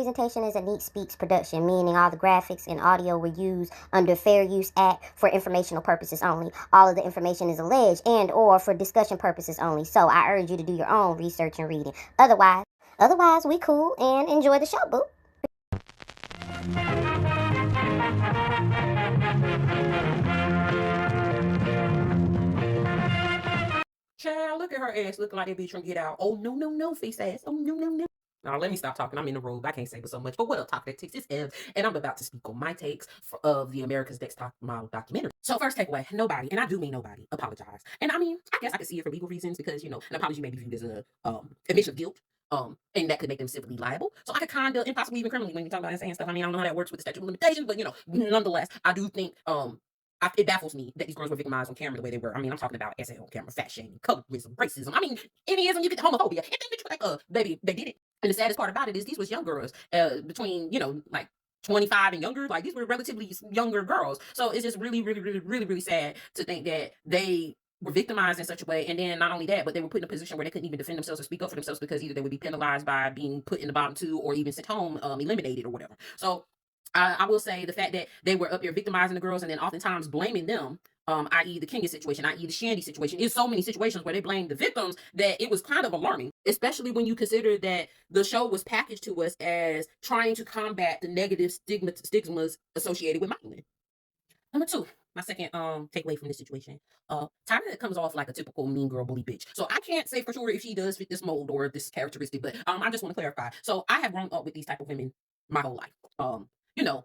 presentation is a Neat Speaks production, meaning all the graphics and audio were used under Fair Use Act for informational purposes only. All of the information is alleged and or for discussion purposes only. So I urge you to do your own research and reading. Otherwise, we cool and enjoy the show, boo. Child, look at her ass looking like that bitch trying to get out. Oh, no, no, no, face ass. Oh, no, no, no. Now, let me stop talking. I'm in the robe. I can't say but so much. But what up, Talk That Takes? It's Ev, and I'm about to speak on my takes of the America's Next Top Model documentary. So, first takeaway, nobody, and I do mean nobody, apologize. And I mean, I guess I could see it for legal reasons because, an apology may be viewed as a admission of guilt. And that could make them civilly liable. So I could kind of, and possibly even criminally, when you talk about saying stuff. I mean, I don't know how that works with the statute of limitations, but nonetheless, I do think it baffles me that these girls were victimized on camera the way they were. I mean, I'm talking about SA on camera, fat shaming, colorism, racism. I mean, anyism, you get the homophobia. And then bitch, like, baby, they did it. And the saddest part about it is these was young girls, between, like 25 and younger. Like, these were relatively younger girls. So it's just really, really, really, really, really sad to think that they were victimized in such a way, and then not only that, but they were put in a position where they couldn't even defend themselves or speak up for themselves because either they would be penalized by being put in the bottom two or even sent home, eliminated or whatever. So I will say the fact that they were up here victimizing the girls and then oftentimes blaming them, i.e. the Kenya situation, i.e. the Shandy situation, is so many situations where they blame the victims that it was kind of alarming, especially when you consider that the show was packaged to us as trying to combat the negative stigmas associated with modeling. Number two, my second takeaway from this situation, Tyra comes off like a typical mean girl bully bitch. So I can't say for sure if she does fit this mold or this characteristic, but I just want to clarify. So I have grown up with these type of women my whole life.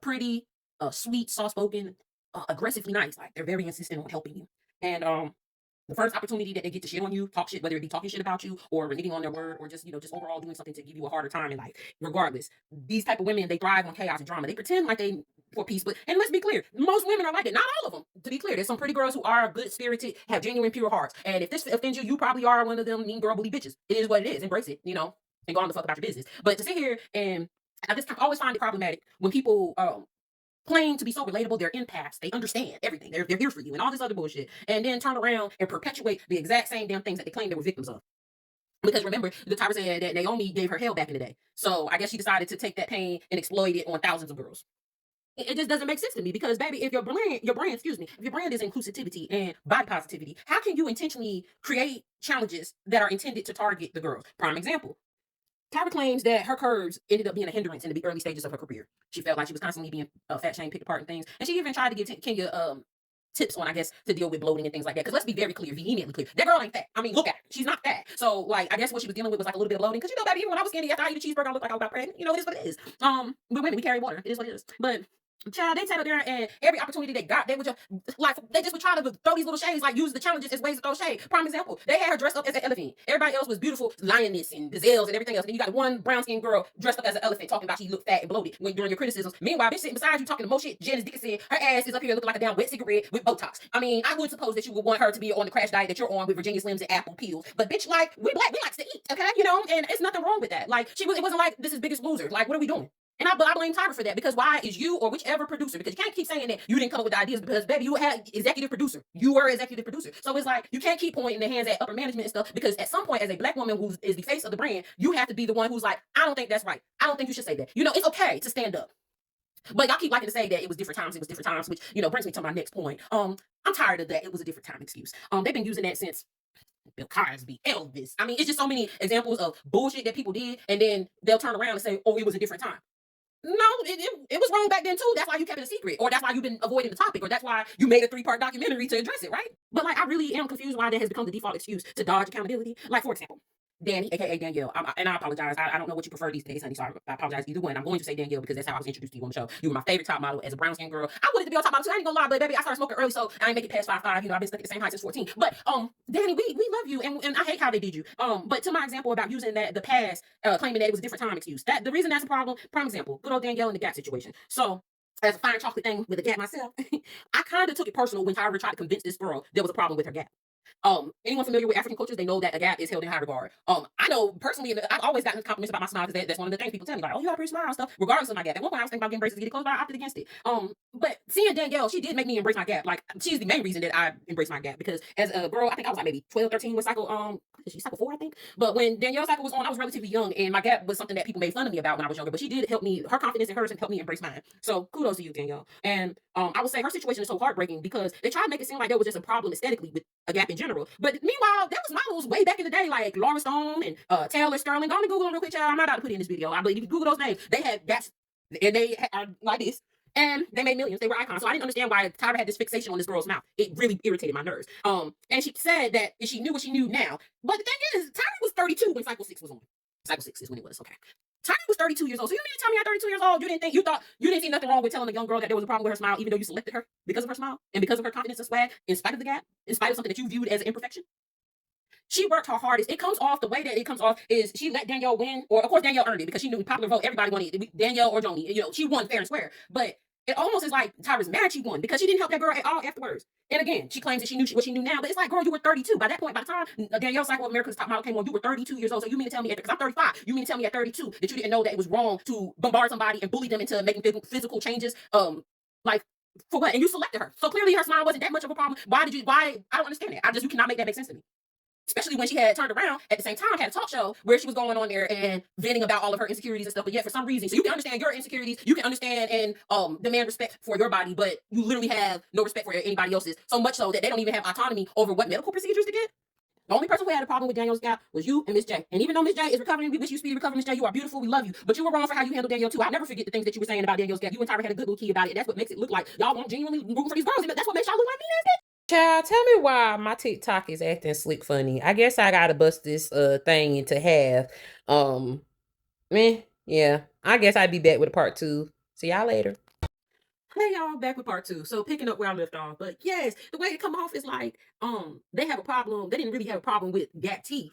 Pretty, sweet, soft-spoken, aggressively nice. Like, they're very insistent on helping you. And the first opportunity that they get to shit on you, talk shit, whether it be talking shit about you or reneging on their word or just overall doing something to give you a harder time in life, regardless. These type of women, they thrive on chaos and drama. They pretend like they for peace, and let's be clear, most women are like that. Not all of them, to be clear. There's some pretty girls who are good-spirited, have genuine, pure hearts. And if this offends you, you probably are one of them mean girl bully bitches. It is what it is. Embrace it, and go on the fuck about your business. But to sit here and I always find it problematic when people claim to be so relatable. They're empaths. They understand everything. They're here for you and all this other bullshit. And then turn around and perpetuate the exact same damn things that they claim they were victims of. Because remember, the Tyra said that Naomi gave her hell back in the day. So I guess she decided to take that pain and exploit it on thousands of girls. It just doesn't make sense to me because, baby, if your brand is inclusivity and body positivity, how can you intentionally create challenges that are intended to target the girls? Prime example. Tyra claims that her curves ended up being a hindrance in the early stages of her career. She felt like she was constantly being fat shamed, picked apart, and things. And she even tried to give Kenya tips on, I guess, to deal with bloating and things like that. Because let's be very clear, vehemently clear. That girl ain't fat. I mean, look at her. She's not fat. So, like, I guess what she was dealing with was like a little bit of bloating. Because, baby, even when I was skinny, after I eat a cheeseburger, I look like I was about pregnant. It is what it is. But women, we carry water. It is what it is. But child, they sat up there and every opportunity they got, they would just would try to throw these little shades, like use the challenges as ways to throw shade. Prime example, they had her dressed up as an elephant. Everybody else was beautiful lioness and gazelles and everything else. And you got one brown skinned girl dressed up as an elephant talking about she looked fat and bloated during your criticisms. Meanwhile, bitch sitting beside you talking the most shit. Janice Dickinson, her ass is up here looking like a damn wet cigarette with Botox. I mean, I would suppose that you would want her to be on the crash diet that you're on with Virginia Slims and apple peels. But bitch, like, we black, we like to eat, okay? And it's nothing wrong with that. Like, it wasn't like this is Biggest Loser. Like, what are we doing? And I blame Tyra for that, because why is you or whichever producer, because you can't keep saying that you didn't come up with the ideas, because baby, you had executive producer. You were executive producer. So it's like, you can't keep pointing the hands at upper management and stuff, because at some point as a black woman who is the face of the brand, you have to be the one who's like, I don't think that's right. I don't think you should say that. It's okay to stand up. But y'all keep liking to say that it was different times, which, brings me to my next point. I'm tired of that. It was a different time excuse. They've been using that since Bill Cosby, Elvis. I mean, it's just so many examples of bullshit that people did, and then they'll turn around and say, oh, it was a different time. No, it was wrong back then too. That's why you kept it a secret, or that's why you've been avoiding the topic, or that's why you made a 3-part documentary to address it, right? But like, I really am confused why that has become the default excuse to dodge accountability. Like, for example, Danny, aka Danielle, and I apologize. I don't know what you prefer these days, honey. So I apologize either way. And I'm going to say Danielle because that's how I was introduced to you on the show. You were my favorite top model as a brown skin girl. I wanted to be on top model too. I ain't gonna lie, but baby, I started smoking early, so I ain't make it past 5'5". I've been stuck at the same height since 14. But Danny, we love you, and I hate how they did you. But to my example about using the past, claiming that it was a different time excuse. That the reason that's a problem. Prime example, good old Danielle in the Gap situation. So, as a fine chocolate thing with a Gap myself, I kind of took it personal when Tyra tried to convince this girl there was a problem with her Gap. Anyone familiar with African cultures, they know that a gap is held in high regard. I know personally, and I've always gotten compliments about my smile because that's one of the things people tell me, like, oh, you got a pretty smile and stuff, regardless of my gap. At one point, I was thinking about getting braces to get it closed, but I opted against it. But seeing Danielle, she did make me embrace my gap. Like, she's the main reason that I embraced my gap because as a girl, I think I was like maybe 12, 13 when cycle, she cycle 4, I think. But when Danielle's cycle was on, I was relatively young, and my gap was something that people made fun of me about when I was younger. But she did help me, her confidence in hers and help me embrace mine. So kudos to you, Danielle. And I would say her situation is so heartbreaking because they tried to make it seem like there was just a problem aesthetically with a gap in general. But meanwhile, there was models way back in the day like Laura Stone and Taylor Sterling. Go on and Google them real quick, child. I'm not about to put it in this video. I believe if you Google those names, they had gaps and they are like this. And they made millions. They were icons. So I didn't understand why Tyra had this fixation on this girl's mouth. It really irritated my nerves. And she said that she knew what she knew now. But the thing is, Tyra was 32 when Cycle 6 was on. Cycle 6 is when it was. Okay. Tyra was 32 years old. So you mean to tell me at 32 years old, you didn't see nothing wrong with telling a young girl that there was a problem with her smile, even though you selected her because of her smile and because of her confidence and swag, in spite of the gap, in spite of something that you viewed as an imperfection? She worked her hardest. It comes off, the way that it comes off is she let Danielle win, or of course Danielle earned it because she knew popular vote, everybody wanted Danielle or Joni. She won fair and square. But it almost is like Tyra's mad she won because she didn't help that girl at all afterwards. And again, she claims that she knew what she knew now, but it's like, girl, you were 32. By that point, by the time Danielle Cycle of America's Top Model came on, you were 32 years old. So you mean to tell me, because I'm 35, you mean to tell me at 32 that you didn't know that it was wrong to bombard somebody and bully them into making physical changes? Like, for what? And you selected her. So clearly her smile wasn't that much of a problem. Why? I don't understand that. You cannot make that make sense to me. Especially when she had turned around at the same time, had a talk show where she was going on there and venting about all of her insecurities and stuff. But yet, for some reason, so you can understand your insecurities, you can understand and demand respect for your body, but you literally have no respect for anybody else's. So much so that they don't even have autonomy over what medical procedures to get. The only person who had a problem with Danielle's gap was you and Miss J. And even though Miss J is recovering, we wish you speedy recovery, Miss J. You are beautiful. We love you. But you were wrong for how you handled Danielle too. I'll never forget the things that you were saying about Danielle's gap. You and Tyra had a good little key about it. That's what makes it look like y'all won't genuinely root for these girls. That's what makes y'all look like mean ass. Child, tell me why my TikTok is acting slick funny. I guess I gotta bust this thing into half. Yeah. I guess I'd be back with a part 2. See y'all later. Hey y'all, back with part 2. So picking up where I left off. But yes, the way it come off is like they have a problem. They didn't really have a problem with gap teeth.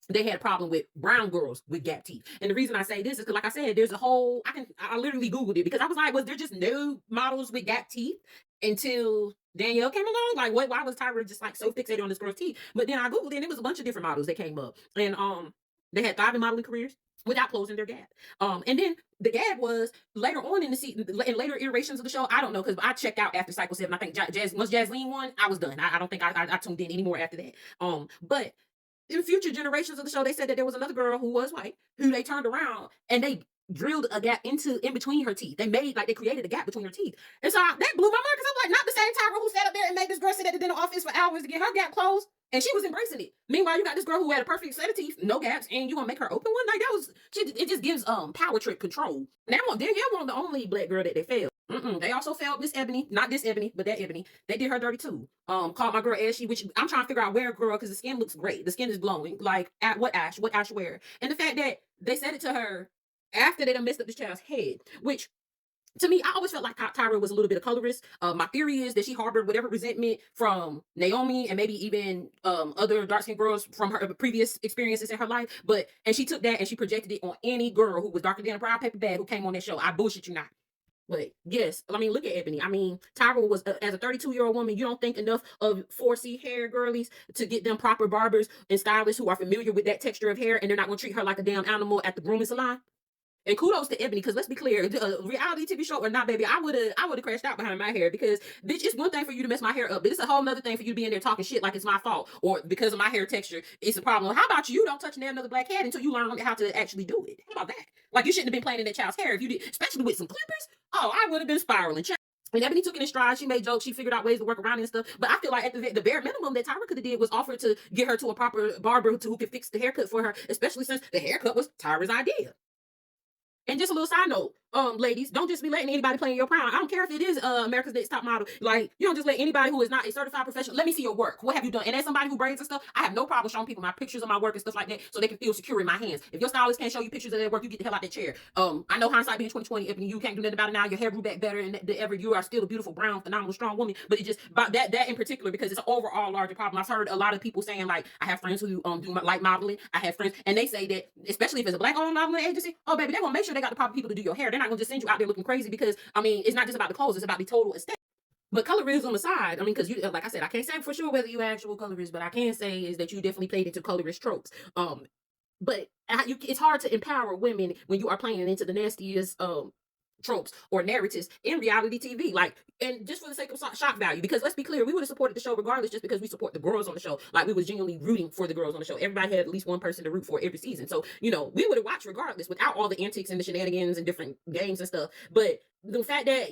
They had a problem with brown girls with gap teeth. And the reason I say this is because, like I said, there's a whole, I literally Googled it because I was like, was there just no models with gap teeth until Danielle came along? Like, why was Tyra just like so fixated on this girl's teeth? But then I Googled it and it was a bunch of different models that came up. And they had thriving modeling careers without closing their gap. And then the gap was later on in in later iterations of the show. I don't know, because I checked out after Cycle 7. I think once Jasleen won, I was done. I don't think I tuned in anymore after that. But in future generations of the show, they said that there was another girl who was white who they turned around and they drilled a gap in between her teeth. They created a gap between her teeth. And so that blew my mind because I'm like, not the same Tyra who sat up there and made this girl sit at the dental office for hours to get her gap closed. And she was embracing it. Meanwhile, you got this girl who had a perfect set of teeth, no gaps, and you gonna make her open one? Like, it just gives power trip control. Now Danielle wasn't the only black girl that they failed. They also failed Miss Ebony, not this Ebony, but that Ebony. They did her dirty too. Called my girl Ashy, which I'm trying to figure out where, girl, because the skin looks great. The skin is glowing. Like, what Ash wear? And the fact that they said it to her after they done messed up this child's head, which to me, I always felt like Tyra was a little bit of colorist. My theory is that she harbored whatever resentment from Naomi and maybe even other dark-skinned girls from her previous experiences in her life. And she took that and she projected it on any girl who was darker than a brown paper bag who came on that show. I bullshit you not. But yes, I mean, look at Ebony. I mean, Tyra was, as a 32-year-old woman, you don't think enough of 4C hair girlies to get them proper barbers and stylists who are familiar with that texture of hair, and they're not going to treat her like a damn animal at the grooming salon? And kudos to Ebony, because let's be clear, reality TV show or not, baby, I would have crashed out behind my hair, because bitch, it's one thing for you to mess my hair up, but it's a whole nother thing for you to be in there talking shit like it's my fault or because of my hair texture it's a problem. How about you don't touch another black head until you learn how to actually do it? How about that? Like, you shouldn't have been playing in that child's hair if you did, especially with some clippers. Oh, I would have been spiraling. And Ebony took it in stride. She made jokes. She figured out ways to work around it and stuff. But I feel like at the bare minimum that Tyra could have did was offer to get her to a proper barber who could fix the haircut for her, especially since the haircut was Tyra's idea. And just a little side note, ladies, don't just be letting anybody play in your crown. I don't care if it is America's Next Top Model. Like, you don't just let anybody who is not a certified professional. Let me see your work. What have you done? And as somebody who braids and stuff, I have no problem showing people my pictures of my work and stuff like that, so they can feel secure in my hands. If your stylist can't show you pictures of their work, you get the hell out that chair. I know hindsight being 2020. If you can't do nothing about it now, your hair grew back better than ever. You are still a beautiful, brown, phenomenal, strong woman. But it just about that in particular, because it's an overall larger problem. I've heard a lot of people saying, like, I have friends who do light modeling. I have friends, and they say that especially if it's a black-owned modeling agency, oh baby, they're gonna make sure they got the proper people to do your hair. They're not gonna just send you out there looking crazy, because I mean, it's not just about the clothes, it's about the total aesthetic. But colorism aside, I mean, because you, like I said, I can't say for sure whether you actual colorist, but I can say is that you definitely played into colorist tropes. But it's hard to empower women when you are playing into the nastiest tropes or narratives in reality TV. Like, and just for the sake of shock value, because let's be clear, we would have supported the show regardless, just because we support the girls on the show. Like, we was genuinely rooting for the girls on the show. Everybody had at least one person to root for every season, so we would have watched regardless, without all the antics and the shenanigans and different games and stuff. But the fact that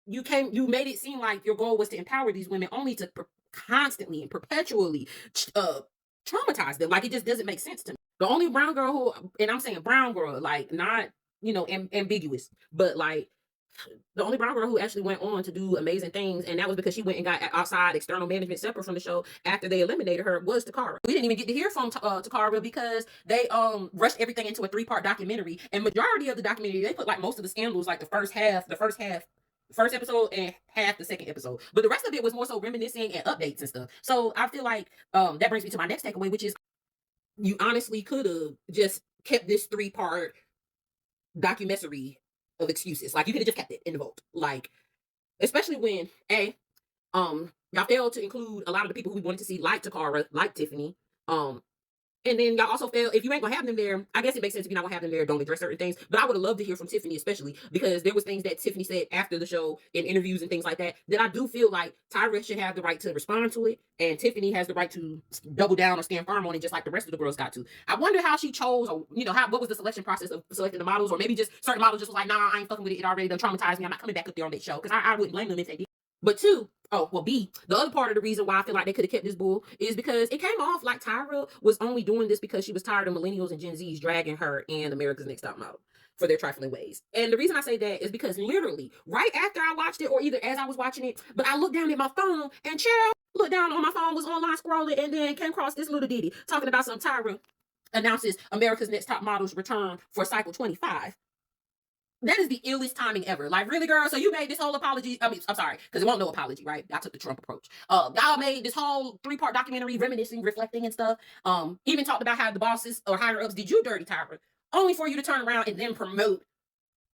you made it seem like your goal was to empower these women, only to constantly and perpetually traumatize them. Like, it just doesn't make sense to me. The only brown girl who, and I'm saying brown girl, like, not ambiguous, but like, the only brown girl who actually went on to do amazing things, and that was because she went and got outside external management separate from the show after they eliminated her, was Takara. We didn't even get to hear from Takara because they rushed everything into a 3-part documentary, and majority of the documentary, they put like most of the scandals like the first episode and half the second episode, but the rest of it was more so reminiscing and updates and stuff. So I feel like that brings me to my next takeaway, which is you honestly could have just kept this 3-part documessary of excuses. Like, you could have just kept it in the vote. Like, especially when y'all failed to include a lot of the people who we wanted to see, like Takara, like Tiffany. And then y'all also failed, if you ain't gonna have them there, I guess it makes sense if you're not gonna have them there, don't address certain things. But I would have loved to hear from Tiffany, especially because there was things that Tiffany said after the show in interviews and things like that, that I do feel like Tyra should have the right to respond to it, and Tiffany has the right to double down or stand firm on it, just like the rest of the girls got to. I wonder how she chose, or what was the selection process of selecting the models, or maybe just certain models just was like, nah, I ain't fucking with it, it already done traumatized me, I'm not coming back up there on that show, because I wouldn't blame them if they did. But B, the other part of the reason why I feel like they could have kept this bull is because it came off like Tyra was only doing this because she was tired of millennials and Gen Zs dragging her and America's Next Top Model for their trifling ways. And the reason I say that is because literally right after I watched it, or either as I was watching it, but I looked down at my phone, and child, looked down on my phone, was online scrolling, and then came across this little ditty talking about some Tyra announces America's Next Top Model's return for cycle 25. That is the illest timing ever. Like, really, girl? So you made this whole apology. I mean, I'm sorry, because it won't no apology, right? I took the Trump approach. Y'all made this whole 3-part documentary, reminiscing, reflecting, and stuff. Even talked about how the bosses or higher ups did you dirty, Tyra, only for you to turn around and then promote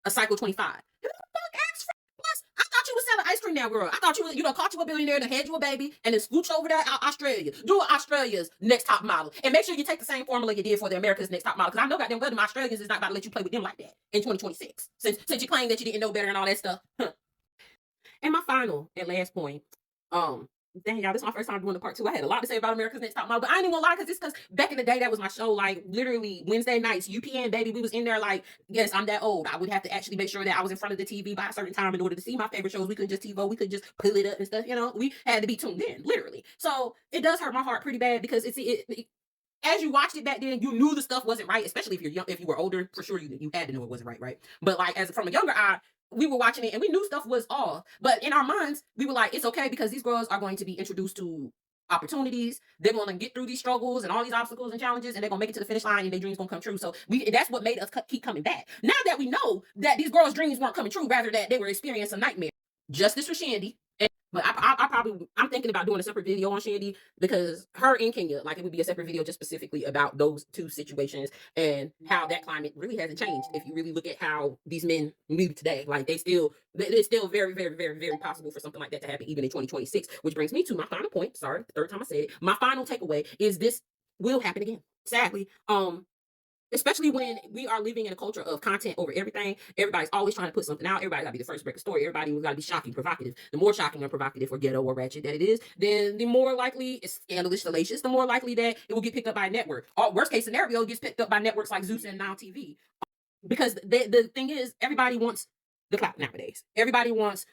a cycle 25. Who the fuck asked for? Plus, I thought you was selling ice cream now, girl. I thought you was, caught you a billionaire and had you a baby and then scooch over to Australia. Do Australia's Next Top Model. And make sure you take the same formula you did for the America's Next Top Model. Because I know goddamn well them Australians is not about to let you play with them like that in 2026. Since you claim that you didn't know better and all that stuff. And my final and last point, dang, y'all, this is my first time doing the part 2. I had a lot to say about America's Next Top Model, but I ain't even gonna lie, because back in the day, that was my show. Like, literally Wednesday nights, UPN, baby, we was in there. Like, yes, I'm that old. I would have to actually make sure that I was in front of the TV by a certain time in order to see my favorite shows. We couldn't just TiVo, we could just pull it up and stuff. We had to be tuned in, literally. So it does hurt my heart pretty bad, because as you watched it back then, you knew the stuff wasn't right, especially if you're young. If you were older, for sure you had to know it wasn't right. But like, as from a younger eye, we were watching it and we knew stuff was off. But in our minds, we were like, it's okay, because these girls are going to be introduced to opportunities. They're going to get through these struggles and all these obstacles and challenges, and they're going to make it to the finish line, and their dreams going to come true. So that's what made us keep coming back. Now that we know that these girls' dreams weren't coming true, rather that they were experiencing a nightmare. Justice for Shandy. But I'm thinking about doing a separate video on Shandy, because her in Kenya, like, it would be a separate video just specifically about those two situations and how that climate really hasn't changed. If you really look at how these men move today, like, it's still very, very, very, very possible for something like that to happen even in 2026, which brings me to my final point. Sorry, the third time I said it. My final takeaway is this will happen again. Sadly, especially when we are living in a culture of content over everything. Everybody's always trying to put something out. Everybody got to be the first to break a story. Everybody got to be shocking, provocative. The more shocking or provocative or ghetto or ratchet that it is, then the more likely it's scandalous, salacious, the more likely that it will get picked up by a network. Or worst case scenario, it gets picked up by networks like Zeus and Now TV. Because the thing is, everybody wants the clout nowadays. Everybody wants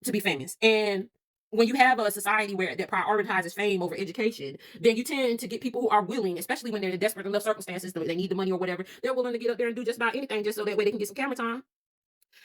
to be famous. And when you have a society that prioritizes fame over education, then you tend to get people who are willing, especially when they're in desperate enough circumstances, they need the money or whatever, they're willing to get up there and do just about anything just so that way they can get some camera time.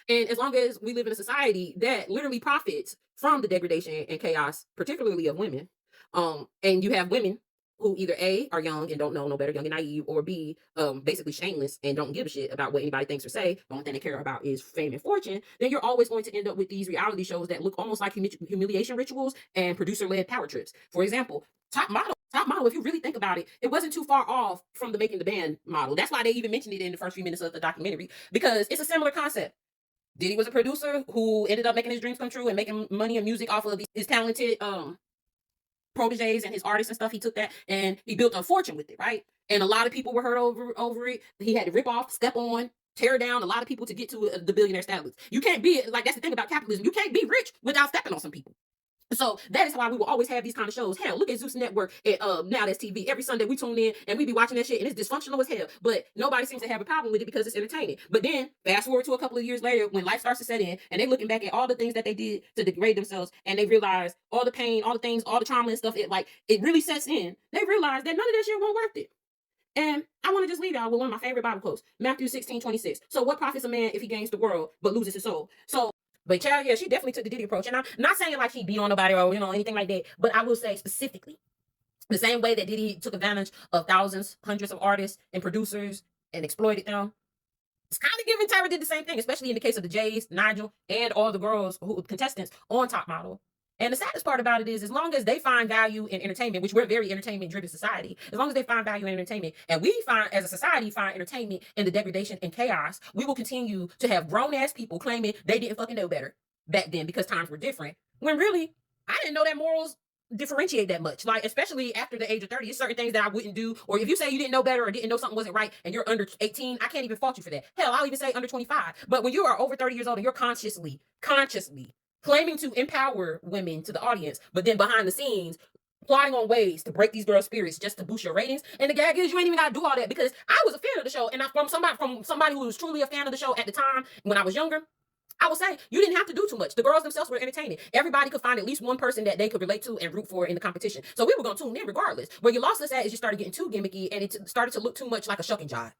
And as long as we live in a society that literally profits from the degradation and chaos, particularly of women, and you have women who either A, are young and don't know no better, young and naive, or B, basically shameless and don't give a shit about what anybody thinks or say. The only thing they care about is fame and fortune. Then you're always going to end up with these reality shows that look almost like humiliation rituals and producer-led power trips. For example, Top Model, if you really think about it, it wasn't too far off from the Making the Band model. That's why they even mentioned it in the first few minutes of the documentary, because it's a similar concept. Diddy was a producer who ended up making his dreams come true and making money and music off of his talented proteges and his artists and stuff. He took that and he built a fortune with it, right? And a lot of people were hurt over it. He had to rip off, step on, tear down a lot of people to get to the billionaire status. You can't be like, that's the thing about capitalism. You can't be rich without stepping on some people. So that is why we will always have these kind of shows. Hell, look at Zeus Network at Now That's TV. Every Sunday we tune in and we be watching that shit and it's dysfunctional as hell. But nobody seems to have a problem with it because it's entertaining. But then fast forward to a couple of years later when life starts to set in and they're looking back at all the things that they did to degrade themselves and they realize all the pain, all the things, all the trauma and stuff, it really sets in. They realize that none of that shit won't worth it. And I want to just leave y'all with one of my favorite Bible quotes, Matthew 16:26. So what profits a man if he gains the world but loses his soul? But child, yeah, she definitely took the Diddy approach. And I'm not saying like she beat on nobody or, anything like that. But I will say specifically, the same way that Diddy took advantage of thousands, hundreds of artists and producers and exploited them, it's kind of giving Tyra did the same thing, especially in the case of the Jays, Nigel, and all the girls contestants on Top Model. And the saddest part about it is, as long as they find value in entertainment, which we're a very entertainment-driven society, as long as they find value in entertainment, and we find, as a society, find entertainment in the degradation and chaos, we will continue to have grown-ass people claiming they didn't fucking know better back then because times were different. When really, I didn't know that morals differentiate that much. Like, especially after the age of 30, it's certain things that I wouldn't do. Or if you say you didn't know better or didn't know something wasn't right and you're under 18, I can't even fault you for that. Hell, I'll even say under 25. But when you are over 30 years old and you're consciously claiming to empower women to the audience, but then behind the scenes, plotting on ways to break these girls' spirits just to boost your ratings. And the gag is, you ain't even gotta do all that, because I was a fan of the show, and from somebody who was truly a fan of the show at the time when I was younger, I would say you didn't have to do too much. The girls themselves were entertaining. Everybody could find at least one person that they could relate to and root for in the competition. So we were gonna tune in regardless. Where you lost us at is you started getting too gimmicky, and it started to look too much like a shuck and jive.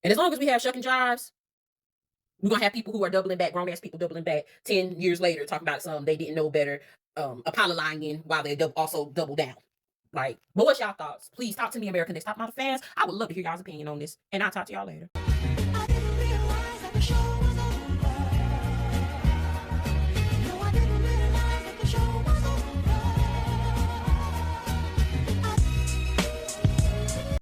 And as long as we have shuck and jives, we're going to have people who are doubling back, grown-ass people doubling back 10 years later, talking about something they didn't know better, apologizing while they also double down. But what's y'all thoughts? Please talk to me, American Next Top Model fans. I would love to hear y'all's opinion on this, and I'll talk to y'all later.